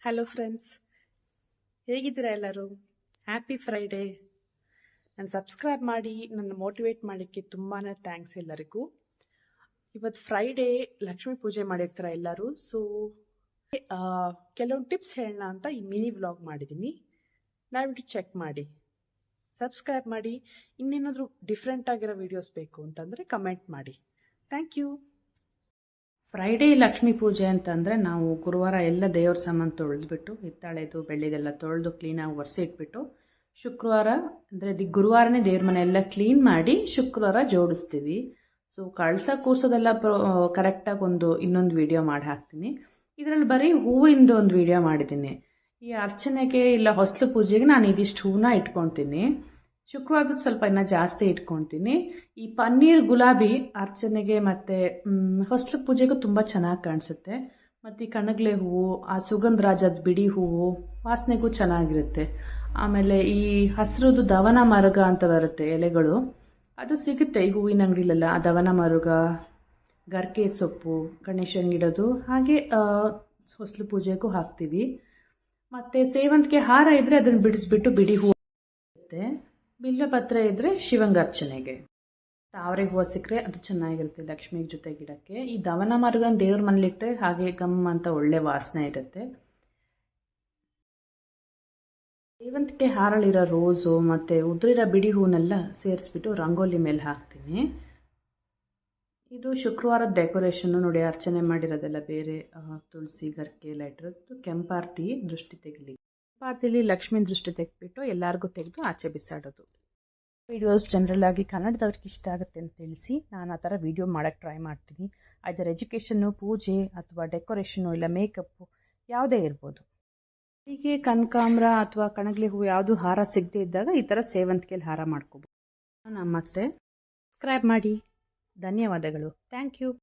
Hello friends, ಹೇಗಿದ್ದೀರಾ ಎಲ್ಲರೂ? Happy Friday. ನಾನು ಸಬ್ಸ್ಕ್ರೈಬ್ ಮಾಡಿ ನನ್ನ ಮೋಟಿವೇಟ್ ಮಾಡೋಕ್ಕೆ ತುಂಬಾ ಥ್ಯಾಂಕ್ಸ್ ಎಲ್ಲರಿಗೂ. ಇವತ್ತು ಫ್ರೈಡೇ, ಲಕ್ಷ್ಮೀ ಪೂಜೆ ಮಾಡಿರ್ತಾರ ಎಲ್ಲರೂ. ಸೊ ಕೆಲವೊಂದು ಟಿಪ್ಸ್ ಹೇಳೋಣ ಅಂತ ಈ ಮಿನಿ ವ್ಲಾಗ್ ಮಾಡಿದ್ದೀನಿ. ದಯವಿಟ್ಟು ಚೆಕ್ ಮಾಡಿ, ಸಬ್ಸ್ಕ್ರೈಬ್ ಮಾಡಿ. ಇನ್ನೇನಾದರೂ ಡಿಫ್ರೆಂಟ್ ಆಗಿರೋ ವಿಡಿಯೋಸ್ ಬೇಕು ಅಂತಂದರೆ ಕಮೆಂಟ್ ಮಾಡಿ. Thank you. ಫ್ರೈಡೇ ಲಕ್ಷ್ಮೀ ಪೂಜೆ ಅಂತಂದರೆ ನಾವು ಗುರುವಾರ ಎಲ್ಲ ದೇವ್ರ ಸಾಮಾನು ತೊಳೆದ್ಬಿಟ್ಟು ಹಿತ್ತಾಳೆದು ಬೆಳ್ಳಿದೆಲ್ಲ ತೊಳೆದು ಕ್ಲೀನಾಗಿ ಒರೆಸಿಟ್ಬಿಟ್ಟು ಶುಕ್ರವಾರ ಅಂದರೆ ಗುರುವಾರನೇ ದೇವ್ರ ಮನೆ ಎಲ್ಲ ಕ್ಲೀನ್ ಮಾಡಿ ಶುಕ್ರವಾರ ಜೋಡಿಸ್ತೀವಿ. ಸೊ ಕಳಸ ಕೂರ್ಸೋದೆಲ್ಲ ಕರೆಕ್ಟಾಗಿ ಇನ್ನೊಂದು ವಿಡಿಯೋ ಮಾಡಿ ಹಾಕ್ತೀನಿ. ಇದರಲ್ಲಿ ಬರೀ ಹೂವಿಂದ ಒಂದು ವಿಡಿಯೋ ಮಾಡಿದ್ದೀನಿ. ಈ ಅರ್ಚನೆಗೆ ಇಲ್ಲ ಹೊಸಲು ಪೂಜೆಗೆ ನಾನು ಇದಿಷ್ಟು ಹೂವನ್ನ ಇಟ್ಕೊತೀನಿ. ಶುಕ್ರವಾರದ ಸ್ವಲ್ಪ ಇನ್ನೂ ಜಾಸ್ತಿ ಇಟ್ಕೊತೀನಿ. ಈ ಪನ್ನೀರ್ ಗುಲಾಬಿ ಅರ್ಚನೆಗೆ ಮತ್ತು ಹೊಸಲು ಪೂಜೆಗೂ ತುಂಬ ಚೆನ್ನಾಗಿ ಕಾಣಿಸುತ್ತೆ. ಮತ್ತು ಈ ಕಣಗ್ಲೆ ಹೂವು, ಆ ಸುಗಂಧರಾಜದ ಬಿಡಿ ಹೂವು ವಾಸನೆಗೂ ಚೆನ್ನಾಗಿರುತ್ತೆ. ಆಮೇಲೆ ಈ ಹಸಿರುದು ದವನ ಮರುಗ ಅಂತ ಬರುತ್ತೆ ಎಲೆಗಳು, ಅದು ಸಿಗುತ್ತೆ ಈ ಹೂವಿನ ಅಂಗಡಿಲೆಲ್ಲ. ಆ ದವನ ಮರುಗ, ಗರ್ಕೆ ಸೊಪ್ಪು ಗಣೇಶನಿಗಿಡೋದು, ಹಾಗೆ ಹೊಸಲು ಪೂಜೆಗೂ ಹಾಕ್ತೀವಿ. ಮತ್ತು ಸೇವಂತಿಗೆ ಹಾರ ಇದ್ದರೆ ಅದನ್ನು ಬಿಡಿಸ್ಬಿಟ್ಟು ಬಿಡಿ ಹೂವು ಇರುತ್ತೆ. ಬಿಲ್ವಪತ್ರ ಇದ್ದರೆ ಶಿವಂಗಾರ್ಚನೆಗೆ. ತಾವರೆ ಹೂವು ಸಿಕ್ಕರೆ ಅದು ಚೆನ್ನಾಗಿರುತ್ತೆ ಲಕ್ಷ್ಮಿ ಜೊತೆ ಗಿಡಕ್ಕೆ. ಈ ದವನ ಮರುಗನ ದೇವ್ರ ಮನೇಲಿಟ್ಟರೆ ಹಾಗೆ ಗಮ್ ಅಂತ ಒಳ್ಳೆ ವಾಸನೆ ಇರುತ್ತೆ. ಸೇವಂತಿಗೆ ಹಾರಳಿರೋ ರೋಸು ಮತ್ತು ಉದುರಿರೋ ಬಿಡಿ ಹೂವನ್ನೆಲ್ಲ ಸೇರಿಸ್ಬಿಟ್ಟು ರಂಗೋಲಿ ಮೇಲೆ ಹಾಕ್ತೀನಿ. ಇದು ಶುಕ್ರವಾರದ ಡೆಕೋರೇಷನ್ನು ನೋಡಿ. ಅರ್ಚನೆ ಮಾಡಿರೋದೆಲ್ಲ ಬೇರೆ ತುಳಸಿ ಗರ್ಕೆ ಎಲ್ಲ ಇಟ್ಟಿರೋದು. ಕೆಂಪಾರ್ತಿ ದೃಷ್ಟಿ ತೆಗಿಲಿ. ಕೆಂಪಾರ್ತಿಲಿ ಲಕ್ಷ್ಮೀ ದೃಷ್ಟಿ ತೆಗೆದ್ಬಿಟ್ಟು ಎಲ್ಲರಿಗೂ ತೆಗೆದು ಆಚೆ ಬಿಸಾಡೋದು. ವಿಡಿಯೋಸ್ ಜನರಲ್ ಆಗಿ ಕನ್ನಡದವ್ರಿಗೆ ಇಷ್ಟ ಆಗುತ್ತೆ ಅಂತ ತಿಳಿಸಿ ನಾನು ಆ ಥರ ವಿಡಿಯೋ ಮಾಡೋಕ್ಕೆ ಟ್ರೈ ಮಾಡ್ತೀನಿ. ಅದರ ಎಜುಕೇಷನ್ನು, ಪೂಜೆ ಅಥವಾ ಡೆಕೋರೇಷನ್ನು ಇಲ್ಲ ಮೇಕಪ್ಪು ಯಾವುದೇ ಇರ್ಬೋದು. ಹೀಗೆ ಕನಕಾಂಬರ ಅಥವಾ ಕಣಗ್ಲೆ ಹೂವು ಯಾವುದು ಹಾರ ಸಿಗದೆ ಇದ್ದಾಗ ಈ ಥರ ಸೇವಂತಿಗೆಯಲ್ಲಿ ಹಾರ ಮಾಡ್ಕೋಬೋದು. ಮತ್ತೆ ಸಬ್ಸ್ಕ್ರೈಬ್ ಮಾಡಿ. ಧನ್ಯವಾದಗಳು. Thank you.